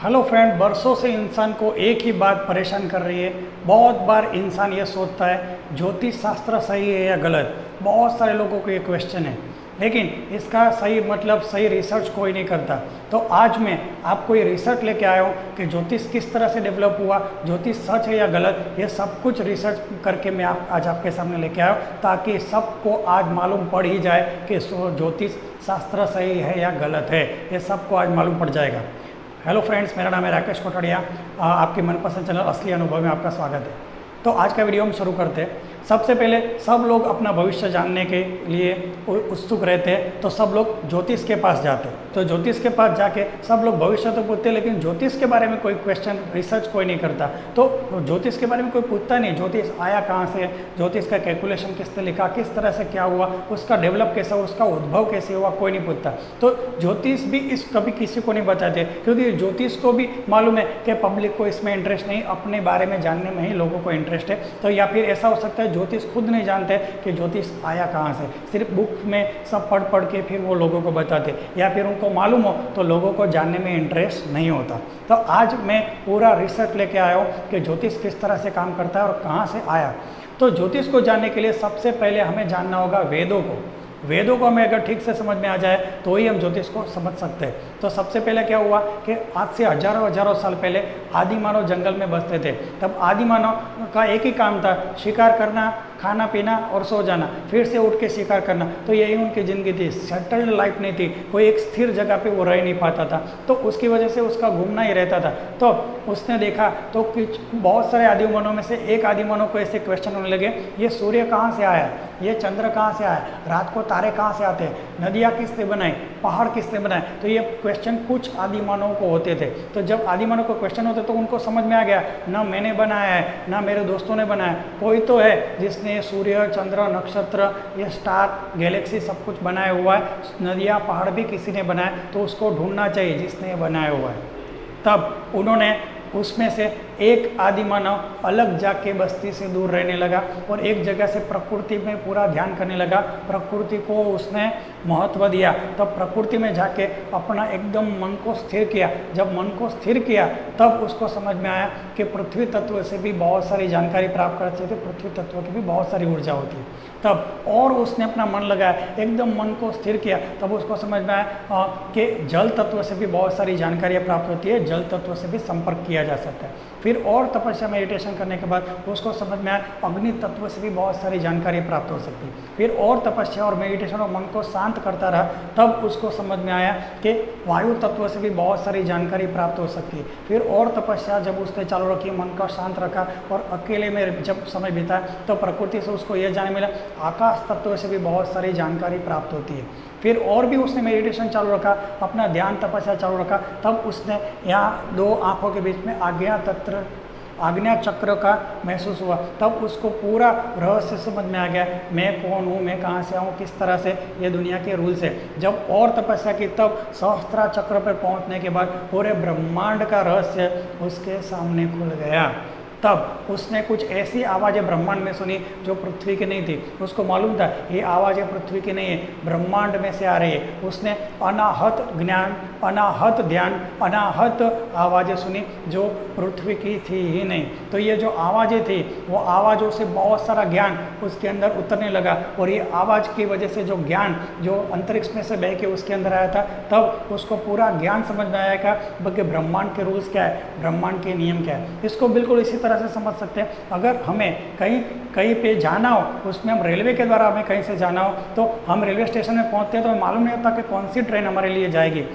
Hello friend, बरसों से इंसान को एक ही बात परेशान कर रही है। बहुत बार इंसान ये सोचता है ज्योतिष शास्त्र सही है या गलत। बहुत सारे लोगों को ये क्वेश्चन है, लेकिन इसका सही मतलब सही रिसर्च कोई नहीं करता। तो आज मैं आपको ये रिसर्च लेके आया हूँ कि ज्योतिष किस तरह से डेवलप हुआ, ज्योतिष सच है या गलत, ये सब कुछ रिसर्च करके मैं आज आपके सामने लेके आया हूँ, ताकि सबको आज मालूम पड़ ही जाए कि ज्योतिष शास्त्र सही है या गलत है। ये सबको आज मालूम पड़ जाएगा। हेलो फ्रेंड्स, मेरा नाम है राकेश कोटड़िया। आपके मनपसंद चैनल असली अनुभव में आपका स्वागत है। तो आज का वीडियो हम शुरू करते हैं। सबसे पहले सब लोग अपना भविष्य जानने के लिए उत्सुक रहते हैं, तो सब लोग ज्योतिष के पास जाते हैं। तो ज्योतिष के पास जाके सब लोग भविष्य तो पूछते हैं, लेकिन ज्योतिष के बारे में कोई क्वेश्चन रिसर्च कोई नहीं करता। तो ज्योतिष के बारे में कोई पूछता नहीं, ज्योतिष आया कहाँ से, ज्योतिष का कैलकुलेशन किसने लिखा, किस तरह से क्या हुआ, उसका डेवलप कैसा हुआ, उसका उद्भव कैसे हुआ, कोई नहीं पूछता। तो ज्योतिष भी इस कभी किसी को नहीं बताते, क्योंकि ज्योतिष को भी मालूम है कि पब्लिक को इसमें इंटरेस्ट नहीं, अपने बारे में जानने में ही लोगों को इंटरेस्ट है। तो या फिर ऐसा हो सकता है ज्योतिष खुद नहीं जानते कि ज्योतिष आया कहाँ से, सिर्फ बुक में सब पढ़ के फिर वो लोगों को बताते, या फिर उनको मालूम हो तो लोगों को जानने में इंटरेस्ट नहीं होता। तो आज मैं पूरा रिसर्च लेके आया हूँ कि ज्योतिष किस तरह से काम करता है और कहाँ से आया। तो ज्योतिष को जानने के लिए सबसे पहले हमें जानना होगा वेदों को। वेदों को हमें अगर ठीक से समझ में आ जाए तो ही हम ज्योतिष को समझ सकते हैं। तो सबसे पहले क्या हुआ कि आज से हजारों साल पहले आदि मानव जंगल में बसते थे। तब आदि मानव का एक ही काम था, शिकार करना, खाना पीना और सो जाना, फिर से उठ के शिकार करना। तो यही उनकी ज़िंदगी थी। सेटल्ड लाइफ नहीं थी, कोई एक स्थिर जगह पे वो रह नहीं पाता था। तो उसकी वजह से उसका घूमना ही रहता था। तो उसने देखा तो कुछ बहुत सारे आदि मानव में से एक आदि मानव को ऐसे क्वेश्चन होने लगे, ये सूर्य कहाँ से आया, ये चंद्र कहाँ से आया, रात को तारे कहाँ से आते हैं, नदियाँ किसने बनाई, पहाड़ किसने बनाए। तो ये क्वेश्चन कुछ आदि मानव को होते थे। तो जब आदि मानव को क्वेश्चन होते तो उनको समझ में आ गया, ना मैंने बनाया है, ना मेरे दोस्तों ने बनाया, कोई तो है जिसने सूर्य, चंद्र, नक्षत्र, ये स्टार, गैलेक्सी सब कुछ बनाया हुआ है। नदियाँ, पहाड़ भी किसी ने बनाया, तो उसको ढूंढना चाहिए जिसने बनाया हुआ है। तब उन्होंने उसमें से एक आदि मानव अलग जाके बस्ती से दूर रहने लगा और एक जगह से प्रकृति में पूरा ध्यान करने लगा। प्रकृति को उसने महत्व दिया। तब प्रकृति में जाके अपना एकदम मन को स्थिर किया। जब मन को स्थिर किया तब उसको समझ में आया कि पृथ्वी तत्व से भी बहुत सारी जानकारी प्राप्त कर सकते थे, पृथ्वी तत्व की भी बहुत सारी ऊर्जा होती है। तब और उसने अपना मन लगाया, एकदम मन को स्थिर किया। तब उसको समझ में आया कि जल तत्व से भी बहुत सारी जानकारियाँ प्राप्त होती है, जल तत्व से भी संपर्क किया जा सकता है। फिर और तपस्या मेडिटेशन करने के बाद उसको समझ में आया अग्नि तत्व से भी बहुत सारी जानकारी प्राप्त हो सकती है। फिर और तपस्या और मेडिटेशन और मन को शांत करता रहा, तब उसको समझ में आया कि वायु तत्व से भी बहुत सारी जानकारी प्राप्त हो सकती है। फिर और तपस्या जब उसने चालू रखी, मन को शांत रखा और अकेले में जब समय बिताया, तो प्रकृति से उसको यह जानने मिला आकाश तत्व से भी बहुत सारी जानकारी प्राप्त होती है। फिर और भी उसने मेडिटेशन चालू रखा, अपना ध्यान तपस्या चालू रखा। तब उसने यहाँ दो आँखों के बीच में आज्ञा चक्र का महसूस हुआ। तब उसको पूरा रहस्य समझ में आ गया, मैं कौन हूँ, मैं कहाँ से आऊँ, किस तरह से ये दुनिया के रूल्स है। जब और तपस्या की तब सहस्त्रा चक्र पर पहुँचने के बाद पूरे ब्रह्मांड का रहस्य उसके सामने खुल गया। तब उसने कुछ ऐसी आवाज़ें ब्रह्मांड में सुनी जो पृथ्वी की नहीं थी। उसको मालूम था ये आवाज़ें पृथ्वी की नहीं है, ब्रह्मांड में से आ रही है। उसने अनाहत ज्ञान, अनाहत ध्यान, अनाहत आवाज़ें सुनी जो पृथ्वी की थी ही नहीं। तो ये जो आवाज़ें थी वो आवाज़ों से बहुत सारा ज्ञान उसके अंदर उतरने लगा, और ये आवाज़ की वजह से जो ज्ञान जो अंतरिक्ष में से बह के उसके अंदर आया था, तब उसको पूरा ज्ञान समझ में आया कि ब्रह्मांड के रूल्स क्या है, ब्रह्मांड के नियम क्या है। इसको बिल्कुल इसी तरह से समझ सकते हैं। अगर हमें कहीं पे जाना हो, उसमें हम रेलवे के द्वारा हमें कहीं से जाना हो, तो हम रेलवे स्टेशन में पहुंचते हैं तो हमें मालूम नहीं होता कि कौन सी ट्रेन हमारे लिए जाएगी।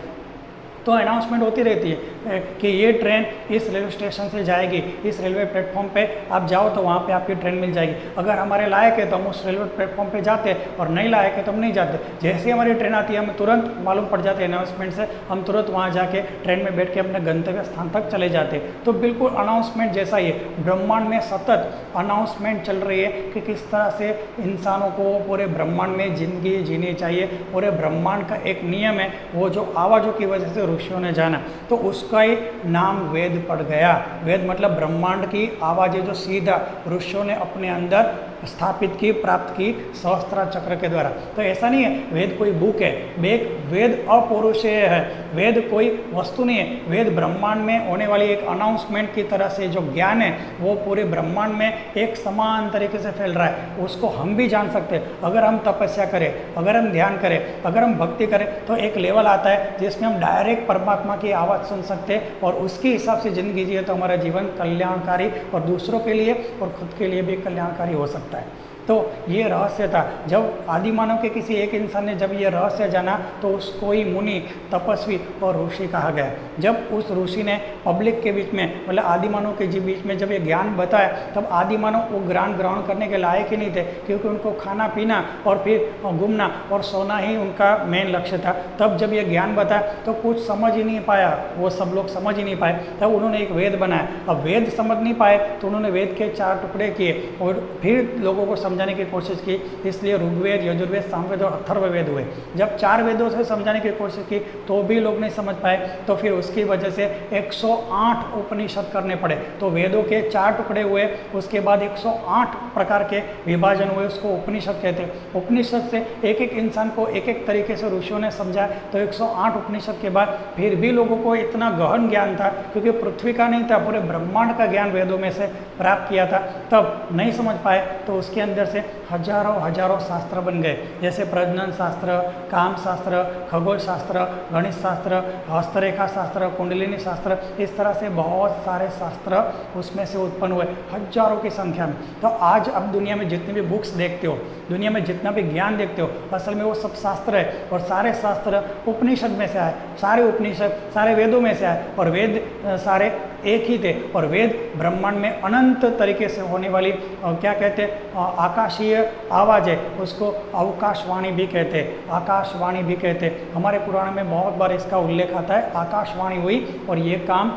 तो अनाउंसमेंट होती रहती है कि ये ट्रेन इस रेलवे स्टेशन से जाएगी, इस रेलवे प्लेटफॉर्म पे आप जाओ तो वहाँ पे आपकी ट्रेन मिल जाएगी। अगर हमारे लायक है तो हम उस रेलवे प्लेटफॉर्म पे जाते हैं, और नहीं लायक है तो हम नहीं जाते। जैसे ही हमारी ट्रेन आती है हमें तुरंत मालूम पड़ जाते हैं अनाउंसमेंट से, हम तुरंत वहाँ जाके ट्रेन में बैठ के अपने गंतव्य स्थान तक चले जाते हैं। तो बिल्कुल अनाउंसमेंट जैसा ही है, ब्रह्मांड में सतत अनाउंसमेंट चल रही है कि किस तरह से इंसानों को पूरे ब्रह्मांड में ज़िंदगी जीनी चाहिए। पूरे ब्रह्मांड का एक नियम है, वो जो आवाज़ों की वजह से ऋषियों ने जाना, तो उसका ही नाम वेद पड़ गया। वेद मतलब ब्रह्मांड की आवाज़ें जो सीधा ऋषियों ने अपने अंदर स्थापित की, प्राप्त की सहस्त्र चक्र के द्वारा। तो ऐसा नहीं है वेद कोई बुक है, वेद अपौरुषेय है, वेद कोई वस्तु नहीं है। वेद ब्रह्मांड में होने वाली एक अनाउंसमेंट की तरह से जो ज्ञान है वो पूरे ब्रह्मांड में एक समान तरीके से फैल रहा है। उसको हम भी जान सकते हैं अगर हम तपस्या करें, अगर हम ध्यान करें, अगर हम भक्ति करें, तो एक लेवल आता है जिसमें हम डायरेक्ट परमात्मा की आवाज़ सुन सकते हैं और उसके हिसाब से ज़िंदगी जिए तो हमारा जीवन कल्याणकारी और दूसरों के लिए और खुद के लिए भी कल्याणकारी हो सकता है। तो ये रहस्य था। जब आदि मानव के किसी एक इंसान ने जब ये रहस्य जाना तो उसको ही मुनि, तपस्वी और ऋषि कहा गया। जब उस ऋषि ने पब्लिक के बीच में, मतलब आदि मानव के बीच में जब ये ज्ञान बताया, तब आदि मानव वो ज्ञान ग्रहण करने के लायक ही नहीं थे, क्योंकि उनको खाना पीना और फिर घूमना और सोना ही उनका मेन लक्ष्य था। तब जब ये ज्ञान बताया तो कुछ समझ ही नहीं पाया, वो सब लोग समझ ही नहीं पाए। तब उन्होंने एक वेद बनाया। अब वेद समझ नहीं पाए तो उन्होंने वेद के 4 टुकड़े किए और फिर लोगों को समझाने की कोशिश की। इसलिए ऋग्वेद, यजुर्वेद, सामवेद और अथर्ववेद हुए। जब 4 वेदों से समझाने की कोशिश की तो भी लोग नहीं समझ पाए, तो फिर उसकी वजह से 108 उपनिषद करने पड़े। तो वेदों के 4 टुकड़े हुए, उसके बाद 108 प्रकार के विभाजन हुए, उसको उपनिषद कहते हैं। उपनिषद से एक एक इंसान को एक एक तरीके से ऋषियों ने समझा। तो 108 उपनिषद के बाद फिर भी लोगों को इतना गहन ज्ञान था, क्योंकि पृथ्वी का नहीं था, पूरे ब्रह्मांड का ज्ञान वेदों में से प्राप्त किया था। तब नहीं समझ पाए तो उसके अंदर से हजारों शास्त्र बन गए, जैसे प्रजनन शास्त्र, काम शास्त्र, खगोल शास्त्र, गणित शास्त्र, हस्तरेखा शास्त्र, कुंडलिनी शास्त्र, इस तरह से बहुत सारे शास्त्र उसमें से उत्पन्न हुए, हजारों की संख्या में। तो आज अब दुनिया में जितने भी बुक्स देखते हो, दुनिया में जितना भी ज्ञान देखते हो, असल में वो सब शास्त्र है। और सारे शास्त्र उपनिषद में से आए, सारे उपनिषद सारे वेदों में से आए, और वेद सारे एक ही थे। और वेद ब्रह्मांड में अनंत तरीके से होने वाली क्या कहते हैं, आकाशीय आवाज़ है, उसको अवकाशवाणी भी कहते हैं, आकाशवाणी भी कहते हैं। हमारे पुराण में बहुत बार इसका उल्लेख आता है, आकाशवाणी हुई और ये काम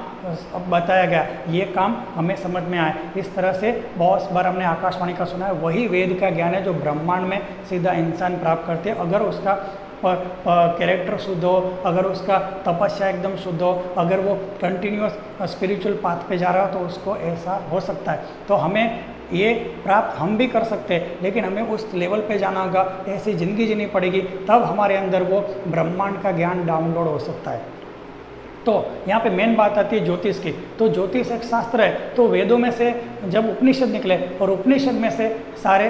बताया गया, ये काम हमें समझ में आया। इस तरह से बहुत बार हमने आकाशवाणी का सुना है। वही वेद का ज्ञान है जो ब्रह्मांड में सीधा इंसान प्राप्त करते हैं, अगर उसका कैरेक्टर शुद्ध हो, अगर उसका तपस्या एकदम शुद्ध हो, अगर वो कंटिन्यूअस स्पिरिचुअल पाथ पे जा रहा हो, तो उसको ऐसा हो सकता है। तो हमें ये प्राप्त हम भी कर सकते हैं, लेकिन हमें उस लेवल पे जाना होगा, ऐसी ज़िंदगी जीनी पड़ेगी, तब हमारे अंदर वो ब्रह्मांड का ज्ञान डाउनलोड हो सकता है। तो यहाँ पे मेन बात आती है ज्योतिष की। तो ज्योतिष एक शास्त्र है। तो वेदों में से जब उपनिषद निकले और उपनिषद में से सारे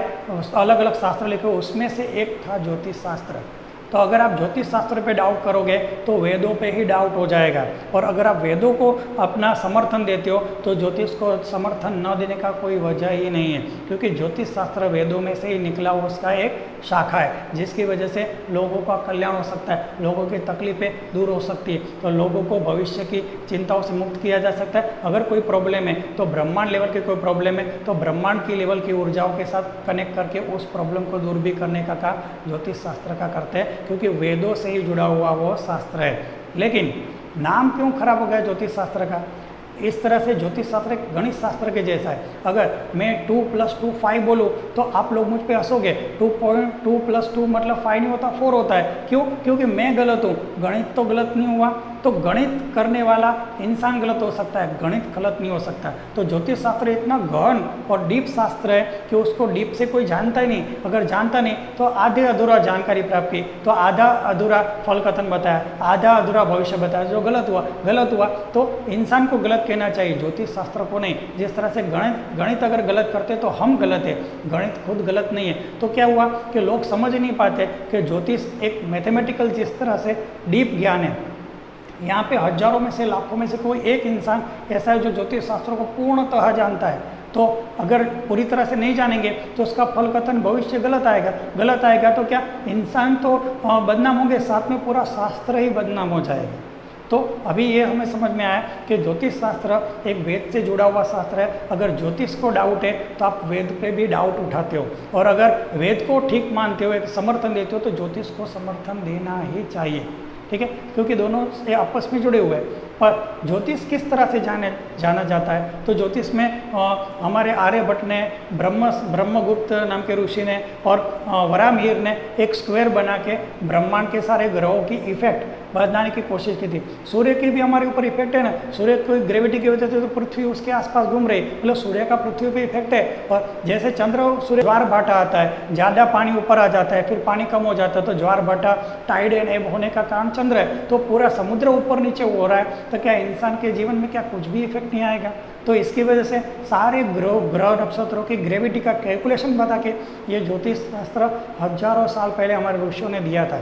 अलग अलग शास्त्र लिखे, उसमें से एक था ज्योतिष शास्त्र। तो अगर आप ज्योतिष शास्त्र पे डाउट करोगे तो वेदों पे ही डाउट हो जाएगा, और अगर आप वेदों को अपना समर्थन देते हो तो ज्योतिष को समर्थन न देने का कोई वजह ही नहीं है, क्योंकि ज्योतिष शास्त्र वेदों में से ही निकला हुआ उसका एक शाखा है, जिसकी वजह से लोगों का कल्याण हो सकता है, लोगों की तकलीफें दूर हो सकती है, तो लोगों को भविष्य की चिंताओं से मुक्त किया जा सकता है। अगर कोई प्रॉब्लम है तो ब्रह्मांड लेवल की कोई प्रॉब्लम है तो ब्रह्मांड की लेवल की ऊर्जाओं के साथ कनेक्ट करके उस प्रॉब्लम को दूर भी करने का काम ज्योतिष शास्त्र का करते हैं, क्योंकि वेदों से ही जुड़ा हुआ वो शास्त्र है। लेकिन नाम क्यों खराब हो गया ज्योतिष शास्त्र का? इस तरह से ज्योतिष शास्त्र गणित शास्त्र के जैसा है। अगर मैं 2 + 2 5 बोलूँ तो आप लोग मुझ पे हंसोगे, 2.2 + 2 मतलब 5 नहीं होता, 4 होता है। क्यों? क्योंकि मैं गलत हूँ। गणित तो गलत नहीं हुआ, तो गणित करने वाला इंसान गलत हो सकता है, गणित गलत नहीं हो सकता। तो ज्योतिष शास्त्र इतना गहन और डीप शास्त्र है कि उसको डीप से कोई जानता ही नहीं। अगर जानता नहीं तो आधे अधूरा जानकारी प्राप्त की, तो आधा अधूरा फल कथन बताया, आधा अधूरा भविष्य बताया, जो गलत हुआ। तो इंसान को गलत कहना चाहिए, ज्योतिष शास्त्र को नहीं। जिस तरह से गणित अगर गलत करते तो हम गलत है, गणित खुद गलत नहीं है। तो क्या हुआ कि लोग समझ नहीं पाते कि ज्योतिष एक मैथमेटिकल जिस तरह से डीप ज्ञान है। यहाँ पे हजारों में से लाखों में से कोई एक इंसान ऐसा है जो ज्योतिष शास्त्रों को पूर्णतः जानता है। तो अगर पूरी तरह से नहीं जानेंगे तो उसका फल कथन भविष्य गलत आएगा तो क्या इंसान तो बदनाम होंगे, साथ में पूरा शास्त्र ही बदनाम हो जाएगा। तो अभी ये हमें समझ में आया कि ज्योतिष शास्त्र एक वेद से जुड़ा हुआ शास्त्र है। अगर ज्योतिष को डाउट है तो आप वेद पे भी डाउट उठाते हो, और अगर वेद को ठीक मानते हो, एक समर्थन देते हो, तो ज्योतिष को समर्थन देना ही चाहिए। ठीक है, क्योंकि दोनों से आपस में जुड़े हुए हैं। पर ज्योतिष किस तरह से जाना जाता है, तो ज्योतिष में हमारे आर्यभट्ट ने, ब्रह्मगुप्त नाम के ऋषि ने और वराहमिहिर ने एक स्क्वायर बना के ब्रह्मांड के सारे ग्रहों की इफेक्ट बताने की कोशिश की थी। सूर्य की भी हमारे ऊपर इफेक्ट है ना, सूर्य को ग्रेविटी की वजह से तो पृथ्वी उसके आसपास घूम रही, मतलब सूर्य का पृथ्वी पे इफेक्ट है। और जैसे चंद्र और सूर्य ज्वार भाटा आता है, ज़्यादा पानी ऊपर आ जाता है, फिर पानी कम हो जाता है, तो ज्वार भाटा टाइड एंड एब होने का कारण चंद्र है, तो पूरा समुद्र ऊपर नीचे हो रहा है, तो क्या इंसान के जीवन में क्या कुछ भी इफेक्ट नहीं आएगा? तो इसकी वजह से सारे ग्रह नक्षत्रों की ग्रेविटी का कैलकुलेशन बता के ये ज्योतिष शास्त्र हजारों साल पहले हमारे ऋषियों ने दिया था।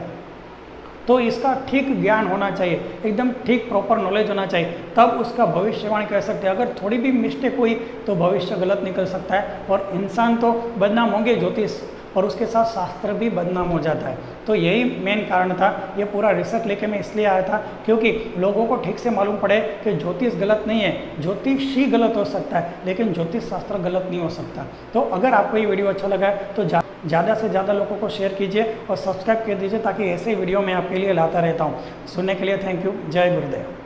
तो इसका ठीक ज्ञान होना चाहिए, एकदम ठीक प्रॉपर नॉलेज होना चाहिए, तब उसका भविष्यवाणी कर सकते हैं। अगर थोड़ी भी मिस्टेक हुई तो भविष्य गलत निकल सकता है और इंसान तो बदनाम होंगे, ज्योतिष और उसके साथ शास्त्र भी बदनाम हो जाता है। तो यही मेन कारण था। ये पूरा रिसर्च लेके मैं इसलिए आया था क्योंकि लोगों को ठीक से मालूम पड़े कि ज्योतिष गलत नहीं है, ज्योतिष ही गलत हो सकता है लेकिन ज्योतिष शास्त्र गलत नहीं हो सकता। तो अगर आपको ये वीडियो अच्छा लगा है तो ज़्यादा से ज़्यादा लोगों को शेयर कीजिए और सब्सक्राइब कर दीजिए ताकि ऐसे वीडियो मैं आपके लिए लाता रहता हूँ। सुनने के लिए थैंक यू। जय गुरुदेव।